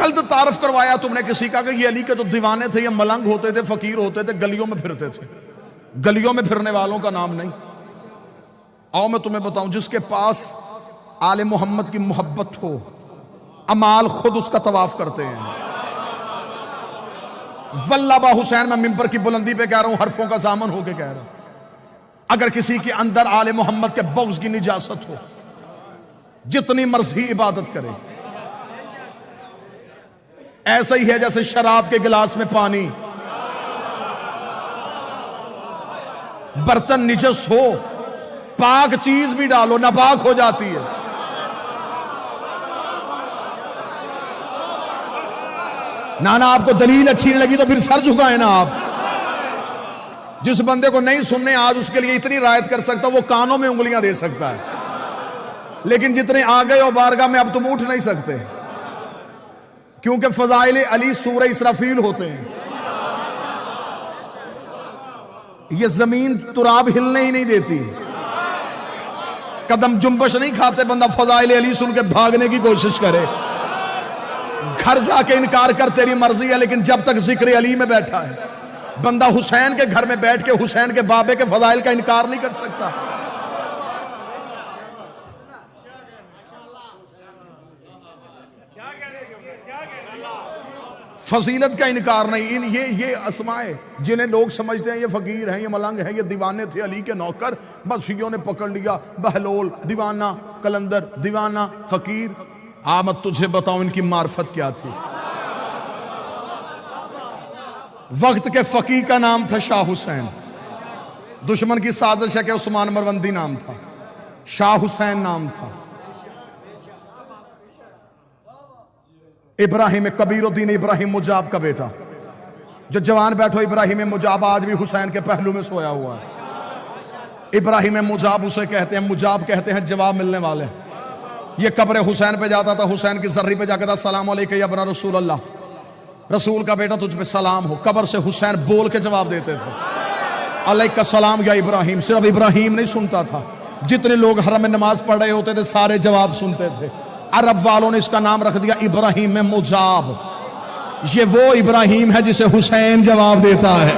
गलत तारफ करवाया तुमने किसी का कि ये अली के तो दीवाने थे, ये मलंग होते थे, फकीर होते थे, गलियों में फिरते थे। गलियों में फिरने वालों का नाम नहीं। आओ मैं तुम्हें बताऊं, जिसके पास आले मोहम्मद की मोहब्बत हो, अमाल खुद उसका तवाफ करते हैं। वल्लाबा हुसैन, मैं मिंबर की बुलंदी पे कह रहा हूं, हरफों का सामन होके कह रहा हूं, अगर किसी के अंदर आले मोहम्मद के बग़्ज़ की निजासत हो, जितनी मर्जी इबादत करे। ऐसा ही है जैसे शराब के गिलास में पानी, बर्तन निजस हो, पाक चीज भी डालो नापाक हो जाती है। ना आपको दलील अच्छी नहीं लगी तो फिर सर झुकाए ना आप। जिस बंदे को नहीं सुनने, आज उसके लिए इतनी रायत कर सकता हूं, वो कानों में उंगलियां दे सकता है, लेकिन जितने आ गए हो बारगाह में अब तुम उठ नहीं सकते, क्योंकि फजाइल अली सूरह इसराफील होते हैं। ये जमीन तुराब हिलने ही नहीं देती, कदम जुम्बश नहीं खाते बंदा फजाइल अली सुन के भागने की कोशिश करे। घर जाके इनकार कर, तेरी मर्जी है, लेकिन जब तक जिक्र अली में बैठा है, बंदा हुसैन के घर में बैठ के हुसैन के बाबे के फजाइल का इनकार नहीं कर सकता। फजीलत का इनकार नहीं। ये अस्माए जिन्हें लोग समझते हैं ये फकीर हैं, ये मलंग हैं, ये दीवाने थे अली के नौकर, बस शियों ने पकड़ लिया, बहलोल दीवाना, कलंदर दीवाना, फकीर। आमद तुझे बताऊं इनकी मार्फत क्या थी। वक्त के फकीर का नाम था शाह हुसैन। दुश्मन की साजिश है कि उस्मान मरवंदी नाम था, शाह हुसैन नाम था। इब्राहिम कबीरुद्दीन इब्राहिम मुजाब का बेटा, जो जवान बैठो इब्राहिम मुजाब आज भी हुसैन के पहलू में सोया हुआ है। इब्राहिम मुजाब उसे कहते हैं, मुजाब कहते हैं जवाब मिलने वाले। ये कब्र हुसैन पे जाता था, हुसैन की जर्री पे जाकर था, सलाम अलैका या बना रसूल अल्लाह, रसूल का बेटा तुझ पे सलाम हो। कब्र से हुसैन बोल के जवाब देते थे, अलैका सलाम या इब्राहिम। सिर्फ इब्राहिम नहीं सुनता था, जितने लोग हरम में नमाज पढ़ रहे होते थे सारे जवाब सुनते थे। अरब वालों ने इसका नाम रख दिया इब्राहिम मुजाब। ये वो इब्राहिम है जिसे हुसैन जवाब देता है।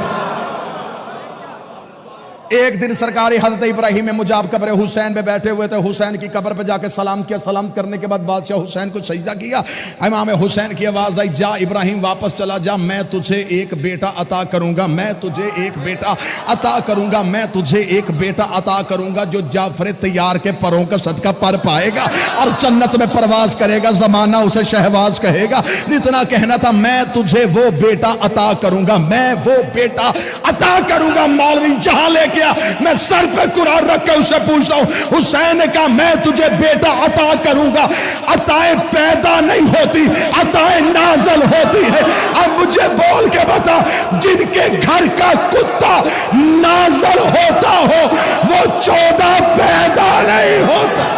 एक दिन सरकारी हज़रत इब्राहिम मुजाब कब्र हुसैन पे बैठे हुए थे, हुसैन की कब्र पे जाके सलाम किया। सलाम करने के बाद बादशाह हुसैन को सजदा किया। इमाम हुसैन की आवाज आई, जा इब्राहिम वापस चला जा, मैं तुझे एक बेटा अता करूंगा, मैं तुझे एक बेटा अता करूंगा, मैं तुझे एक बेटा अता करूंगा जो जाफर तैयार के परों का सदका पर पाएगा और जन्नत में परवाज करेगा, जमाना उसे शहबाज कहेगा। इतना कहना था, मैं तुझे वो बेटा अता करूंगा, मैं वो बेटा अता करूंगा। मौलवी जहां लेके मैं सर पे कुरान रख के उससे पूछता हूं, हुसैन ने कहा मैं तुझे बेटा अता करूंगा। अताएं पैदा नहीं होती, अताएं नाज़िल होती है। अब मुझे बोल के बता, जिनके घर का कुत्ता नाज़िल होता हो वो 14 पैदा नहीं होता।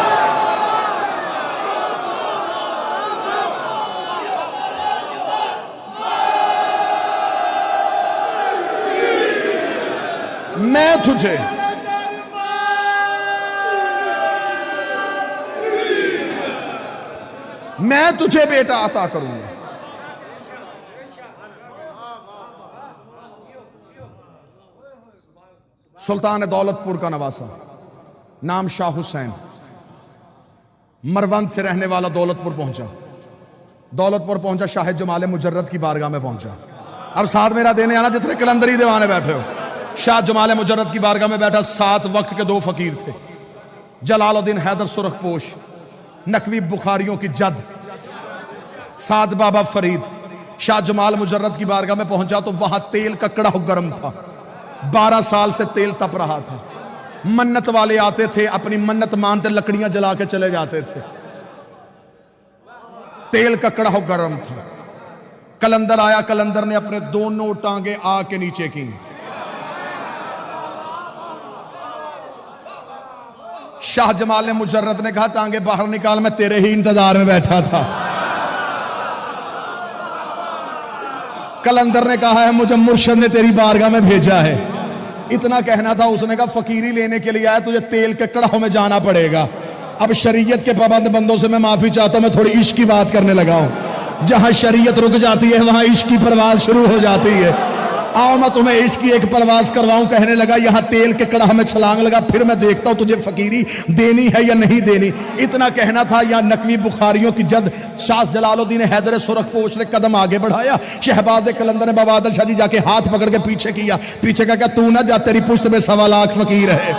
मैं तुझे बेटा अता करूंगा। सुल्तान दौलतपुर का नवासा, नाम शाह हुसैन, मरवंद से रहने वाला दौलतपुर पहुंचा। दौलतपुर पहुंचा, शाह जमाल मुजर्रद की बारगाह में पहुंचा। अब साथ मेरा देने आना जितने कलंदरी दीवाने बैठे हो। शाह जमाल मुजर्रद की बारगाह में बैठा। 7 वक्त के 2 फकीर थे, जलालुद्दीन हैदर सुरखपोश, नकवी बुखारियों की जद, साद बाबा फरीद। शाह जमाल मुजर्रद की बारगाह में पहुंचा तो वहां तेल का कड़ा गर्म था। 12 साल से तेल तप रहा था। मन्नत वाले आते थे, अपनी मन्नत मानते लकड़ियां जला के चले जाते थे। तेल का कड़ा गर्म था। कलंदर आया, कलंदर ने अपने दोनों टांगे आग के नीचे की। शाह जमाल मुजर्रद ने कहा टांगे बाहर निकाल, मैं तेरे ही इंतजार में बैठा था। कलंदर ने कहा है मुझे मुर्शद ने तेरी बारगाह में भेजा है। इतना कहना था, उसने कहा फकीरी लेने के लिए आया, तुझे तेल के कड़ाहों में जाना पड़ेगा। अब शरीयत के पाबंद बंदों से मैं माफी चाहता हूं, मैं थोड़ी इश्क की बात करने लगा हूं। जहां शरीयत रुक जाती है वहां इश्क की परवाज शुरू हो जाती है। आओ मैं तुम्हें इश्क की एक परवाज करवाऊं। कहने लगा यहाँ तेल के कड़ाह में छलांग लगा, फिर मैं देखता हूं तुझे फकीरी देनी है या नहीं देनी। इतना कहना था, या नकवी बुखारियों की जद शाह जलालुद्दीन हैदर सुरखपोश ने कदम आगे बढ़ाया। शहबाज कलंदर ने बाबा आदिल शाह जी जाके हाथ पकड़ के पीछे किया। पीछे का क्या, तू ना जा, तेरी पुश्त में 1.25 लाख फकीर है।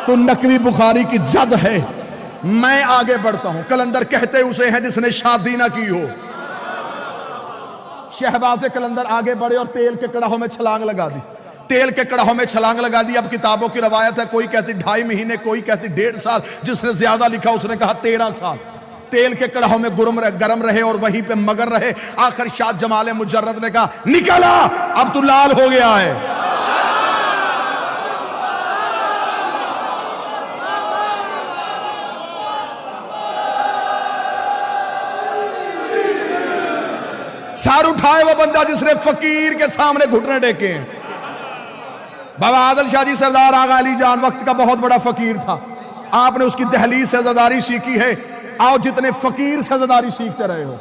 तो नकवी बुखारी की जद है, मैं आगे बढ़ता हूं। कलंदर कहते उसे हैं जिसने शादी ना की हो। शहबाज कलंदर आगे बढ़े और तेल के कड़ाहों में छलांग लगा दी। तेल के कड़ाहों में छलांग लगा दी। अब किताबों की रवायत है, कोई कहती 2.5 महीने, कोई कहती 1.5 साल, जिसने ज्यादा लिखा उसने कहा 13 साल तेल के कड़ाहों में गरम रहे और वहीं पे मगर रहे। आखिर शाह जमाल मुजर्रद ने कहा निकला, अब तू लाल हो गया है। सार उठाए वो बंदा जिसने फकीर के सामने घुटने टेके हैं। बाबा आदिल शाह जी सरदार आगा अली जान वक्त का बहुत बड़ा फकीर था। आपने उसकी दहलीज से ज़दारी सीखी है। आओ जितने फकीर से ज़दारी सीखते रहे हो,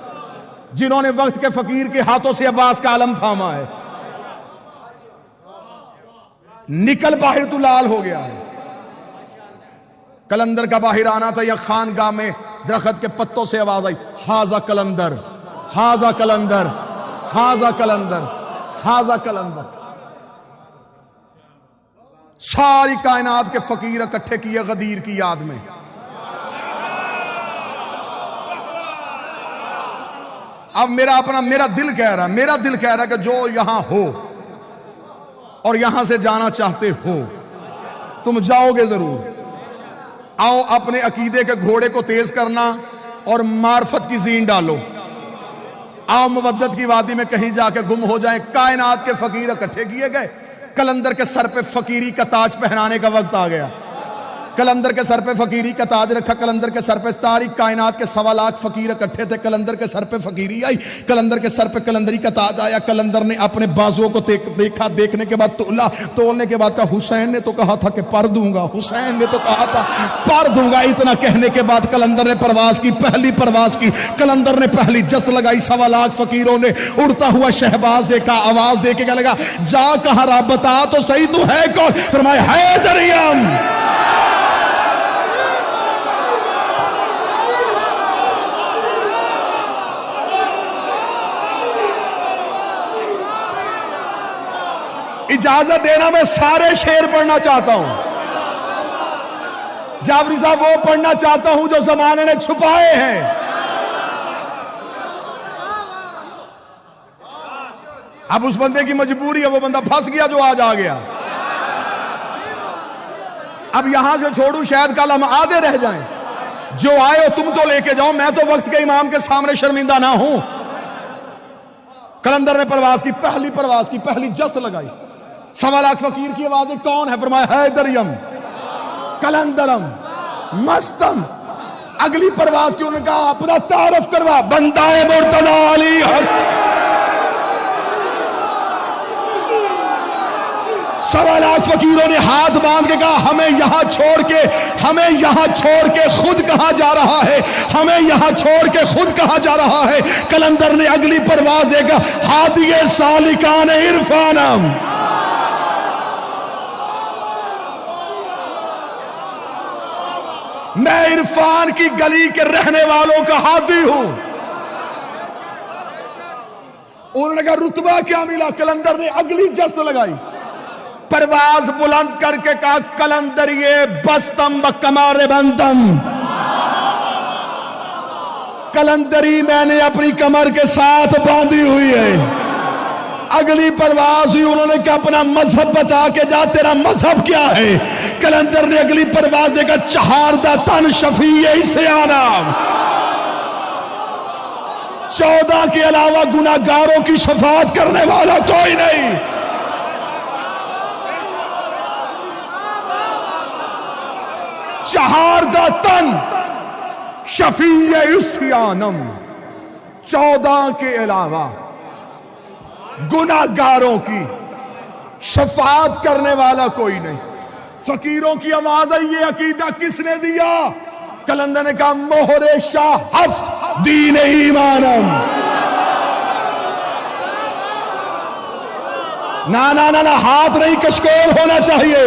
जिन्होंने वक्त के फकीर के हाथों से अब्बास का आलम थामा है, निकल बाहर तू लाल हो गया है। कलंदर का बाहर आना था, या खानगाह में दरख्त के पत्तों से आवाज आई, हाजा कलंदर, हाजा कलंदर, हाजा कलंदर, हाजा कलंदर। सारी कायनात के फकीर इकट्ठे किए गदीर की याद में। अब मेरा दिल कह रहा है कि जो यहां हो और यहां से जाना चाहते हो, तुम जाओगे जरूर। आओ अपने अकीदे के घोड़े को तेज करना और मार्फत की जीन डालो। आओ मुवद्दत की वादी में कहीं जाके गुम हो जाएं। कायनात के फकीर इकट्ठे किए गए। कलंदर के सर पे फकीरी का ताज पहनाने का वक्त आ गया। कलंदर के सर पे फकीरी का ताज रखा। कलंदर के सर पे सारी कायनात के 1.25 लाख फकीर इकट्ठे थे। कलंदर के सर पे फकीरी आई। कलंदर के सर पे कलंदरी का ताज आया। कलंदर ने अपने बाजुओं को देखा। देखने के बाद तोला। तोलने के बाद कहा हुसैन ने तो कहा था कि पर दूंगा, हुसैन ने तो कहा था पर दूंगा। इतना कहने के बाद कलंदर ने परवाज की, पहली परवाज की। कलंदर ने पहली जस लगाई। 1.25 लाख फकीरों ने उड़ता हुआ शहबाज देखा। आवाज दे के क्या लगा, जा कहा रहा, बता तो सही तू है कौन। फरमाया हैदरियम। इजाजत देना, मैं सारे शेर पढ़ना चाहता हूं। जाफरी साहब वो पढ़ना चाहता हूं जो जमाने ने छुपाए हैं। अब उस बंदे की मजबूरी है, वो बंदा फंस गया जो आज आ गया। अब यहां से छोड़ू शायद कल हम आधे रह जाएं। जो आए हो तुम तो लेके जाओ, मैं तो वक्त के इमाम के सामने शर्मिंदा ना हूं। कलंदर ने परवाज की, पहली परवाज की, पहली जस्त लगाई। 1.25 लाख फकीर की आवाज, कौन है? फरमाया हैदरियम, कलंदरम, मस्तम। अगली परवाज की उन्होंने कहा अपना तारफ करवा, बंदाए मुर्तजा अली हसन। 1.25 लाख फकीरों ने हाथ बांध के कहा हमें यहां छोड़ के खुद कहां जा रहा है, हमें यहां छोड़ के खुद कहां जा रहा है। कलंदर ने अगली परवाज देगा, हादिये सालिकान इरफानम। मैं इरफान की गली के रहने वालों का हादी हूं। उन्होंने कहा रुतबा क्या मिला? कलंदर ने अगली जस्त लगाई, परवाज बुलंद करके कहा कलंदर ये बस्तम कमारे बंदम। कलंदरी मैंने अपनी कमर के साथ बांधी हुई है। अगली परवाज हुई, उन्होंने कहा अपना मजहब बता के जा, तेरा मजहब क्या है? कलंदर ने अगली परवाज देखा, चहारदा तन शफी इसे आना। 14 के अलावा गुनाहगारों की शफाअत करने वाला कोई नहीं। चहारदा तन शफी इस्यानम। 14 के अलावा गुनाहगारों की शफाअत करने वाला कोई नहीं। फकीरों की आवाज है, ये अकीदा किसने दिया? कलंदर ने कहा मोहरे शाह हफ्त दीन ईमानम। ना ना ना ना, हाथ नहीं कशकोल होना चाहिए।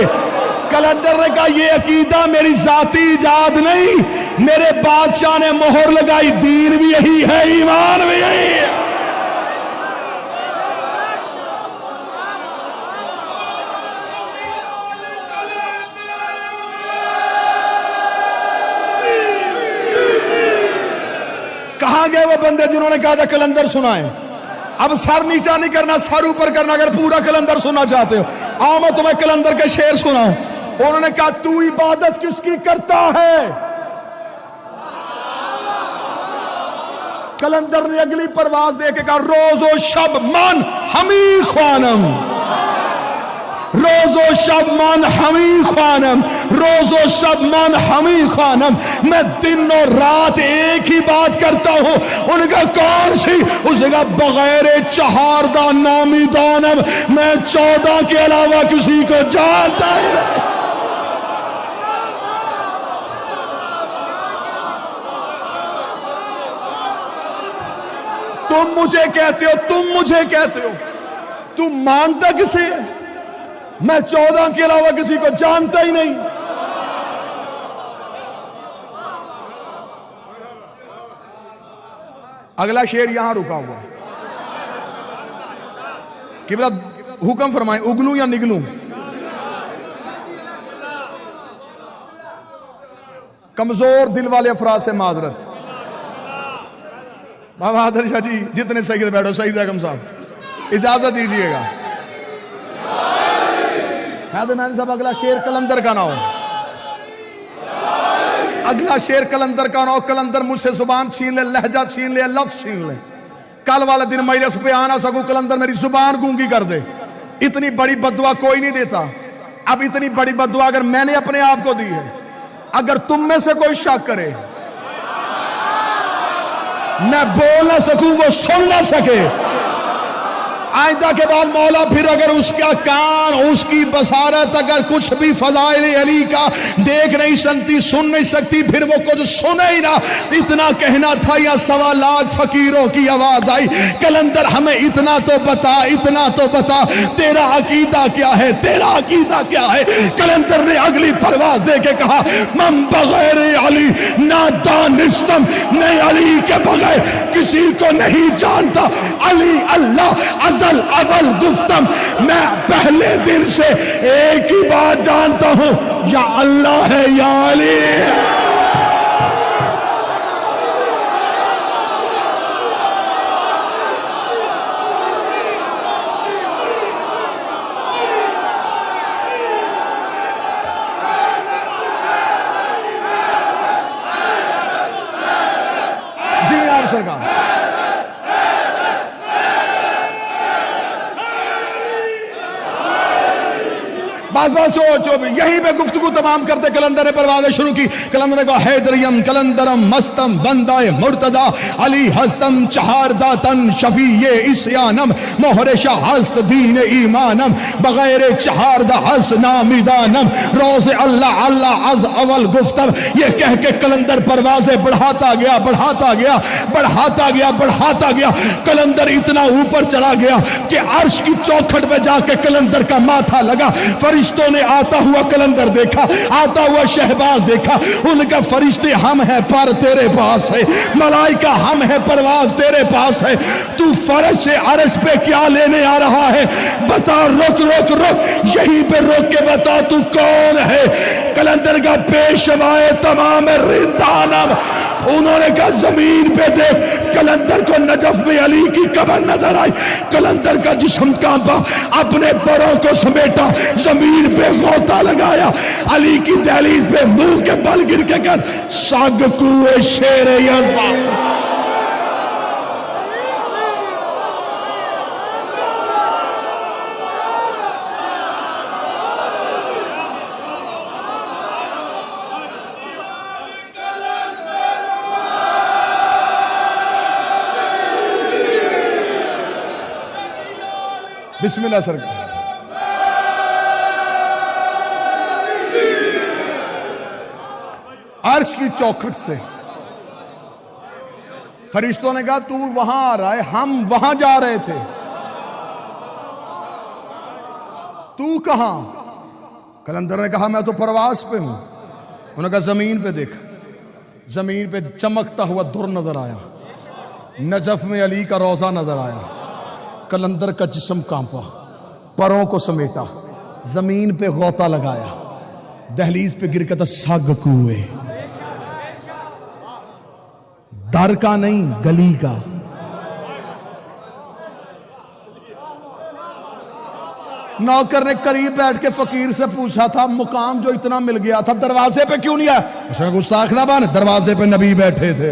कलंदर ने कहा ये अकीदा मेरी जाती इजाद नहीं, मेरे बादशाह ने मोहर लगाई, दीन भी यही है, ईमान भी यही है। कहां गए वो बंदे जिन्होंने कहा था कलंदर सुनाए? अब सर नीचा नहीं करना, सर ऊपर करना। अगर पूरा कलंदर सुनना चाहते हो आओ मैं तुम्हें कलंदर के शेर सुनाऊं। उन्होंने कहा तू इबादत किसकी करता है? कलंदर ने अगली परवाज दे के कहा रोजो शब मन हमी ख्वानम, रोजो शब मन हमी ख्वानम, रोजो शब मन हमी ख्वानम। मैं दिन और रात एक ही बात करता हूं। उनका कौन सी? उसका बगैर चहारदा नामी दानम, मैं 14 के अलावा किसी को जानता ही नहीं। तुम मुझे कहते हो, तुम मुझे कहते हो, तुम मानता किसे? मैं 14 के अलावा किसी को जानता ही नहीं। अगला शेर यहां रुका हुआ कि बोला हुक्म फरमाए उगलू या निगलू। कमजोर दिल वाले अफराद से माजरत। बाबा आदर शाह जी जितने सही बैठो, सही जगम साहब इजाजत दीजिएगा। मैंने साहब अगला शेर कलंदर का ना हो, अगला शेर कलंदर का ना हो। कलंदर मुझसे जुबान छीन ले, लहजा छीन ले, लफ्ज छीन ले। कल वाले दिन मजलिस पे आ ना सकूं, कलंदर मेरी जुबान गूंगी कर दे। इतनी बड़ी बददुआ कोई नहीं देता। अब इतनी बड़ी बददुआ अगर मैंने अपने आप को दी है, अगर तुम में से कोई शक करे, मैं बोल ना सकूं, वो सुन ना सके, आइंदा के बाद मौला फिर अगर उसका कान, उसकी बसारत अगर कुछ भी फज़ाइल अली का देख नहीं सकती, सुन नहीं सकती, फिर वो कुछ सुने ही ना। इतना कहना था या 1.25 लाख फकीरों की आवाज आई, कलंदर हमें इतना तो बता, इतना तो बता, तेरा अकीदा क्या है, तेरा अकीदा क्या है? कलंदर ने अगली परवाज दे के कहा मम बगैर अली ना दानिस्तम, मैं अली के बगैर किसी को नहीं जानता। अली अल्लाह अजल अवल गुफ्तम, मैं पहले दिन से एक ही बात जानता हूं, या अल्लाह है या अली। जी आप सरकार बस यहीं पे गुफ्तगू तमाम करते कलंदर ने परवाज़ें शुरू की। कलंदर ने कहा हैदरियम कलंदरम मस्तम बंदाए मुर्तदा अली हस्तम चहारदा तन शफी ये इस्यानम मोहरे शाह हस्त दीन ईमानम बगैर चहारदा हस नामिदानम रोज़े अल्लाह अल्लाह अज अवल गुफ्तम। ये कह के कलंदर परवाज़ें बढ़ाता गया, बढ़ाता गया, बढ़ाता गया, बढ़ाता गया। कलंदर इतना ऊपर चला गया कि अर्श की चौखट पे जाके कलंदर का माथा लगा। फरिश्तों ने आता हुआ कलंदर देखा, आता हुआ शहबाज देखा। उनका फरिश्ते हम है पर तेरे पास है, मलाइका हम है परवाज तेरे पास है। तू फर्श से अर्श पे क्या लेने आ रहा है? बता, रुक रुक रुक, यहीं पे रोक के बता तू कौन है? कलंदर का पेशवाए तमाम रिंदानम। उन्होंने कहा जमीन पे देख। कलंदर को नजफ में अली की कब्र नजर आई। कलंदर का जिस्म कांपा, अपने पैरों को समेटा, जमीन पे गोता लगाया, अली की दहलीज पे मुंह के बल गिर के कर साग कुए शेर यज़्दा। बिस्मिल्लाह सरकार। अर्श की चौखट से फरिश्तों ने कहा तू वहां आ रहा है, हम वहां जा रहे थे, तू कहां? कलंदर ने कहा मैं तो प्रवास पे हूं। उन्होंने कहा जमीन पे देख। जमीन पे चमकता हुआ दुर नजर आया, नजफ में अली का रोजा नजर आया। कलंदर का जिस्म कांपा, परों को समेटा, जमीन पे गौता लगाया, दहलीज पे गिर कहता सग कुए, दर का नहीं गली का। नौकर ने करीब बैठ के फकीर से पूछा था मुकाम जो इतना मिल गया था दरवाजे पे क्यों नहीं आया? उसने गुस्ताख ना बन, दरवाजे पे नबी बैठे थे।